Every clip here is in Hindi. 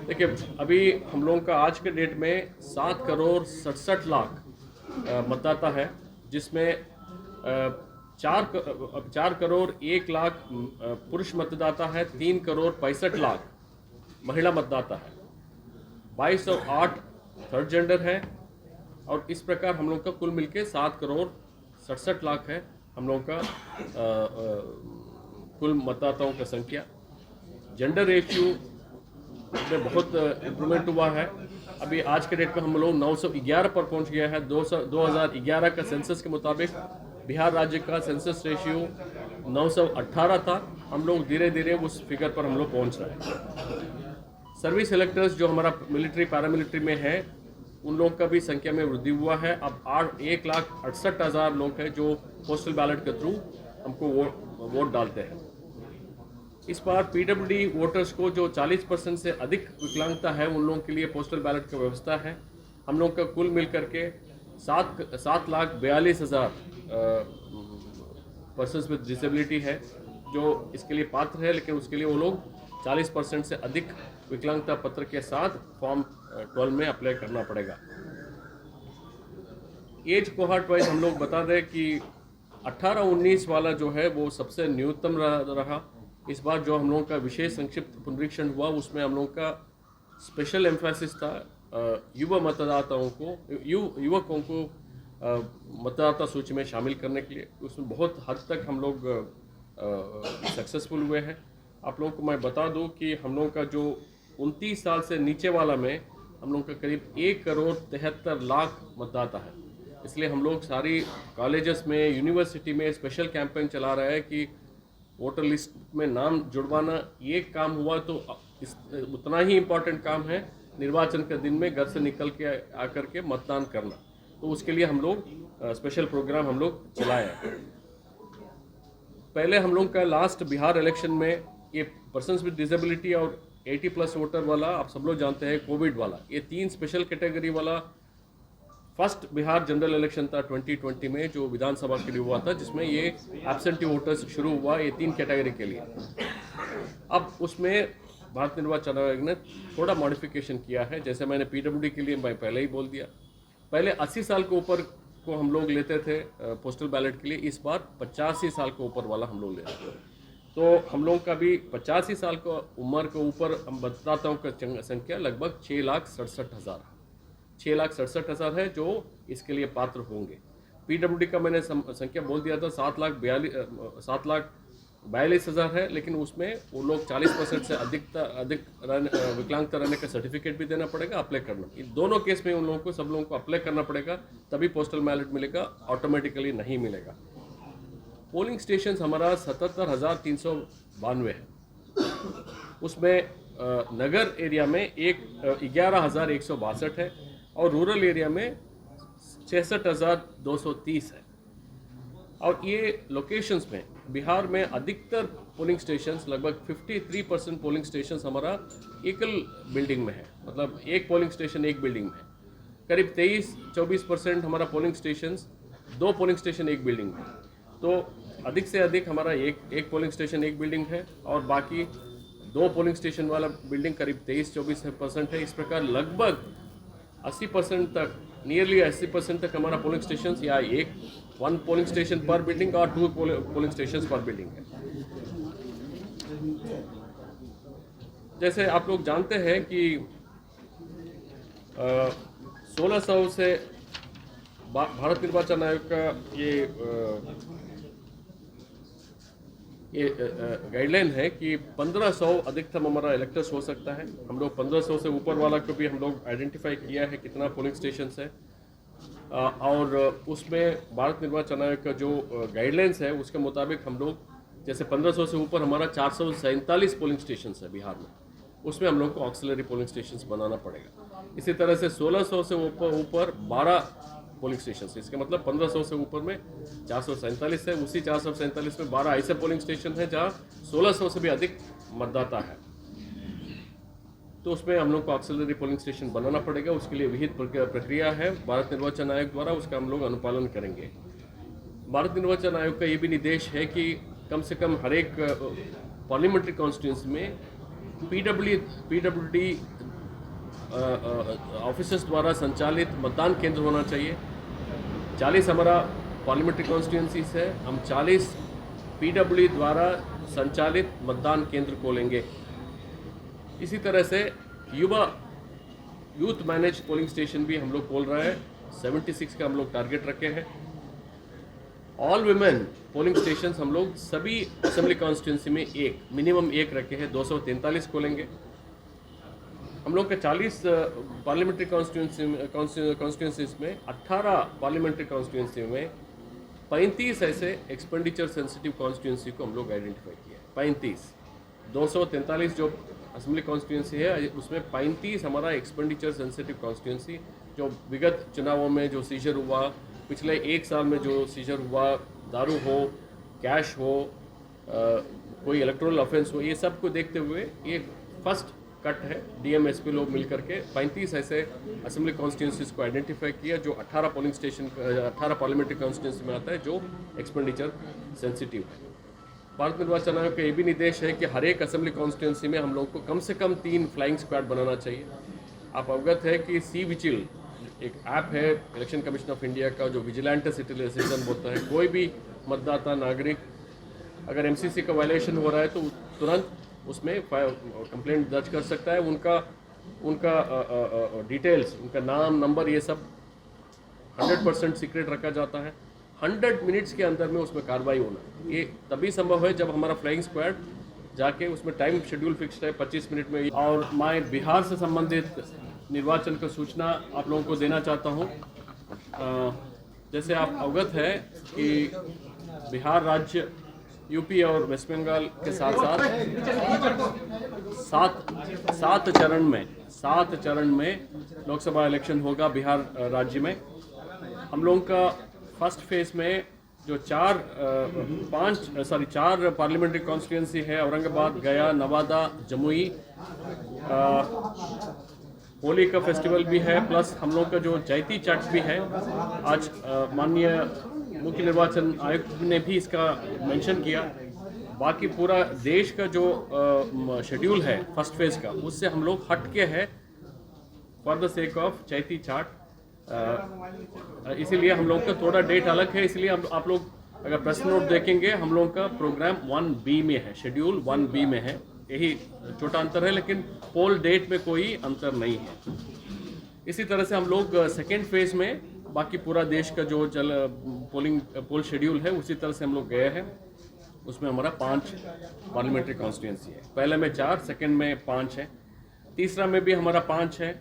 देखिए, अभी हम लोगों का आज के डेट में 7 करोड़ 67 लाख मतदाता है, जिसमें 4 करोड़ 1 लाख पुरुष मतदाता है, 3 करोड़ 65 लाख महिला मतदाता है, 2208 थर्ड जेंडर है, और इस प्रकार हम लोग का कुल मिलके 7 करोड़ 67 लाख है हम लोग का कुल मतदाताओं का संख्या। जेंडर रेशियो में बहुत इम्प्रूवमेंट हुआ है। अभी आज के डेट में हम लोग 911 पर पहुंच गया है। 2011 का सेंसस के मुताबिक बिहार राज्य का सेंसस रेशियो 918 था। हम लोग धीरे धीरे उस फिगर पर हम लोग पहुंच रहे हैं। सर्विस इलेक्टर्स जो हमारा मिलिट्री पैरामिलिट्री में है, उन लोगों का भी संख्या में वृद्धि हुआ है। अब 1,68,000 लोग हैं जो पोस्टल बैलेट के थ्रू हमको वोट डालते हैं। इस बार पीडब्ल्यूडी वोटर्स को जो 40% से अधिक विकलांगता है, उन लोगों के लिए पोस्टल बैलेट की व्यवस्था है। हम लोग का कुल मिलकर के 7,42,000 पर्सन्स विद डिसेबिलिटी है जो इसके लिए पात्र है, लेकिन उसके लिए वो लोग 40% से अधिक विकलांगता पत्र के साथ फॉर्म 12 में अप्लाई करना पड़ेगा। एज कोहॉर्ट वाइज हम लोग बता दें कि 18-19 वाला जो है वो सबसे न्यूनतम रहा। इस बार जो हम लोगों का विशेष संक्षिप्त पुनरीक्षण हुआ, उसमें हम लोगों का स्पेशल एम्फेसिस था युवा मतदाताओं को, युवकों को मतदाता सूची में शामिल करने के लिए। उसमें बहुत हद तक हम लोग सक्सेसफुल हुए हैं। आप लोगों को मैं बता दूं कि हम लोगों का जो 29 साल से नीचे वाला में हम लोगों का करीब 1,73,00,000 मतदाता है। इसलिए हम लोग सारी कॉलेजेस में, यूनिवर्सिटी में स्पेशल कैंपेन चला रहे हैं कि वोटर लिस्ट में नाम जुड़वाना ये काम हुआ तो उतना ही इम्पोर्टेंट काम है निर्वाचन के दिन में घर से निकल के आकर के मतदान करना। तो उसके लिए हम लोग स्पेशल प्रोग्राम हम लोग चलाए हैं। पहले हम लोग का लास्ट बिहार इलेक्शन में ये पर्सन्स विद डिसेबिलिटी और 80+ वोटर वाला, आप सब लोग जानते हैं कोविड वाला, ये 3 स्पेशल कैटेगरी वाला फर्स्ट बिहार जनरल इलेक्शन था 2020 में, जो विधानसभा के लिए हुआ था, जिसमें ये एब्सेंटी वोटर्स शुरू हुआ ये 3 कैटेगरी के लिए। अब उसमें भारत निर्वाचन आयोग ने थोड़ा मॉडिफिकेशन किया है। जैसे मैंने पीडब्ल्यूडी के लिए मैं पहले ही बोल दिया, पहले 80 साल के ऊपर को हम लोग लेते थे पोस्टल बैलेट के लिए, इस बार 85 साल के ऊपर वाला हम लोग लेते थे। तो हम लोग का भी 85 साल का उम्र के ऊपर मतदाताओं का संख्या लगभग 6,67,000 है जो इसके लिए पात्र होंगे। पीडब्ल्यूडी का मैंने संख्या बोल दिया था 7,42,000 है, लेकिन उसमें वो लोग 40% से अधिक विकलांगता रहने का सर्टिफिकेट भी देना पड़ेगा, अप्लाई करना। इन दोनों केस में उन लोगों को, सब लोगों को अप्लाई करना पड़ेगा, तभी पोस्टल बैलेट मिलेगा, ऑटोमेटिकली नहीं मिलेगा। पोलिंग स्टेशन हमारा 77,392 है। उसमें नगर एरिया में 11,162 है और रूरल एरिया में 66,230 है। और ये लोकेशंस में बिहार में अधिकतर पोलिंग स्टेशंस, लगभग 53% पोलिंग स्टेशंस हमारा एकल बिल्डिंग में है, मतलब एक पोलिंग स्टेशन एक बिल्डिंग में है। करीब 23-24% हमारा पोलिंग स्टेशंस 2 पोलिंग स्टेशन एक बिल्डिंग में। तो अधिक से अधिक हमारा एक पोलिंग स्टेशन एक बिल्डिंग है और बाकी 2 पोलिंग स्टेशन वाला बिल्डिंग करीब 23-24% है। इस प्रकार लगभग 80% तक, नियरली 80% तक हमारा पोलिंग स्टेशन या 1 पोलिंग स्टेशन पर बिल्डिंग और 2 पोलिंग स्टेशन पर बिल्डिंग है। जैसे आप लोग जानते हैं कि 1600 से भारत निर्वाचन आयोग का ये गाइडलाइन है कि 1500 अधिकतम हमारा इलेक्टर्स हो सकता है। हम लोग 1500 से ऊपर वाला को भी हम लोग आइडेंटिफाई किया है कितना पोलिंग स्टेशन है, और उसमें भारत निर्वाचन आयोग का जो गाइडलाइंस है उसके मुताबिक हम लोग, जैसे 1500 से ऊपर हमारा 447 पोलिंग स्टेशन है बिहार में, उसमें हम लोग को ऑक्सिलरी पोलिंग स्टेशन बनाना पड़ेगा। इसी तरह से 1600 से ऊपर 12 पोलिंग स्टेशन है। इसका मतलब 1500 से ऊपर में 447 है, उसी 447 में 12 ऐसे पोलिंग स्टेशन है जहां 1600 से भी अधिक मतदाता है। तो उसमें हम लोग को ऑक्सिलरी पोलिंग स्टेशन बनाना पड़ेगा। उसके लिए विहित प्रक्रिया है भारत निर्वाचन आयोग द्वारा, उसका हम लोग अनुपालन करेंगे। भारत निर्वाचन आयोग का ये भी निर्देश है कि कम से कम हर एक पार्लियामेंट्री कॉन्स्टिट्यूंसी में पीडब्ल्यूडी ऑफिसर्स द्वारा संचालित मतदान केंद्र होना चाहिए। 40 हमारा पार्लियामेंट्री कॉन्स्टिट्यूंसीज है, हम 40 PWD द्वारा संचालित मतदान केंद्र खोलेंगे। इसी तरह से यूथ मैनेज पोलिंग स्टेशन भी हम लोग खोल रहे हैं। 76 का हम लोग टारगेट रखे हैं। ऑल वुमेन पोलिंग स्टेशंस हम लोग सभी असेंबली कॉन्स्टिट्यूंसी में मिनिमम एक रखे हैं। 243 खोलेंगे। हम लोग के 40 पार्लियामेंट्री कॉन्स्टिट्यूंसीज में 18 पार्लियामेंट्री कॉन्स्टिट्यूंसी में 35 ऐसे एक्सपेंडिचर सेंसिटिव कॉन्स्टिट्यूंसी को हम लोग आइडेंटिफाई किया है। 35 243 जो असेंबली कॉन्स्टिट्यूंसी है उसमें 35 हमारा एक्सपेंडिचर सेंसिटिव कॉन्स्टिट्यूंसी, जो विगत चुनावों में जो सीजर हुआ, पिछले 1 साल में जो सीजर हुआ, दारू हो, कैश हो, कोई इलेक्टोरल ऑफेंस हो, ये सब को देखते हुए ये फर्स्ट कट है। DMSP लोग मिलकर के 35 ऐसे असेंबली कॉन्स्टिट्यूंसीज को आइडेंटिफाई किया जो 18 पोलिंग स्टेशन 18 पार्लियामेंट्री कॉन्स्टिट्यूंसी में आता है, जो एक्सपेंडिचर सेंसिटिव है। भारत निर्वाचन आयोग का ये भी निर्देश है कि हर एक असेंबली कॉन्स्टिट्यूंसी में हम लोग को कम से कम 3 फ्लाइंग स्क्वाड बनाना चाहिए। आप अवगत है कि C-Vigil एक ऐप है इलेक्शन कमीशन ऑफ इंडिया का, जो विजिलेंट सिटीजन बोलता है। कोई भी मतदाता नागरिक अगर MCC का वायलेशन हो रहा है तो तुरंत उसमें कंप्लेंट दर्ज कर सकता है। उनका डिटेल्स, उनका नाम, नंबर, ये सब 100% सीक्रेट रखा जाता है। 100 मिनट्स के अंदर में उसमें कार्रवाई होना, ये तभी संभव है जब हमारा फ्लाइंग स्क्वाड जाके उसमें टाइम शेड्यूल फिक्स्ड है 25 मिनट में। और मैं बिहार से संबंधित निर्वाचन का सूचना आप लोगों को देना चाहता हूँ। जैसे आप अवगत है कि बिहार राज्य UP और वेस्ट बंगाल के साथ सात चरण में लोकसभा इलेक्शन होगा बिहार राज्य में। हम लोगों का फर्स्ट फेज में जो 4 पार्लियामेंट्री कॉन्स्टिट्यूंसी है, औरंगाबाद, गया, नवादा, जमुई, होली का फेस्टिवल भी है, प्लस हम लोग का जो चैती चाट भी है। आज माननीय मुख्य निर्वाचन आयुक्त ने भी इसका मेंशन किया। बाकी पूरा देश का जो शेड्यूल है फर्स्ट फेज का, उससे हम लोग हट के है फॉर द सेक ऑफ चैती चाट। इसीलिए हम लोग का थोड़ा डेट अलग है। इसलिए आप लोग अगर प्रश्न नोट देखेंगे, हम लोग का प्रोग्राम 1B में है, शेड्यूल 1B में है। यही छोटा अंतर है, लेकिन पोल डेट में कोई अंतर नहीं है। इसी तरह से हम लोग सेकेंड फेज में बाकी पूरा देश का जो पोल शेड्यूल है उसी तरह से हम लोग गए हैं। उसमें हमारा 5 पार्लियामेंट्री कॉन्स्टिट्यूंसी है। पहले में 4, सेकेंड में 5 है, तीसरा में भी हमारा 5 है,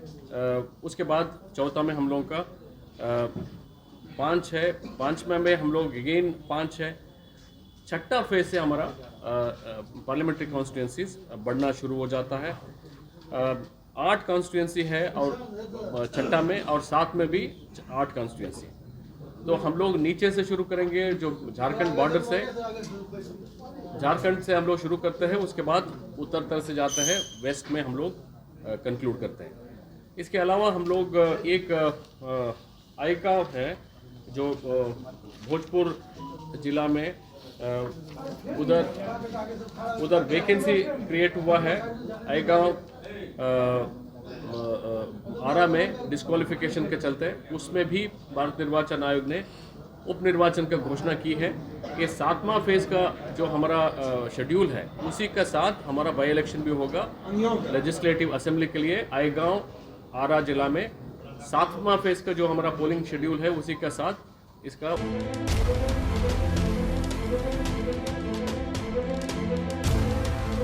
उसके बाद चौथा में हम लोगों का 5 है, 5वें में हम लोग अगेन 5 है। छठा फेज से हमारा पार्लियामेंट्री कॉन्स्टिट्यूंसीज बढ़ना शुरू हो जाता है। 8 कॉन्स्टिट्यूंसी है और छठा में, और 7 में भी 8 कॉन्स्टिट्यूंसी। तो हम लोग नीचे से शुरू करेंगे, जो झारखंड बॉर्डर से, झारखंड से हम लोग शुरू करते हैं, उसके बाद उत्तर तरफ से जाते हैं, वेस्ट में हम लोग कंक्लूड करते हैं। इसके अलावा हम लोग एक आयका है जो भोजपुर जिला में उधर वैकेंसी क्रिएट हुआ है। आयगांव आरा में डिस्क्वालिफिकेशन के चलते, उसमें भी भारत निर्वाचन आयोग ने उप निर्वाचन का घोषणा की है कि 7वां फेज का जो हमारा शेड्यूल है उसी के साथ हमारा बाई इलेक्शन भी होगा लेजिस्लेटिव असेंबली के लिए। आयगांव आरा जिला में 7वां फेज का जो हमारा पोलिंग शेड्यूल है उसी के साथ इसका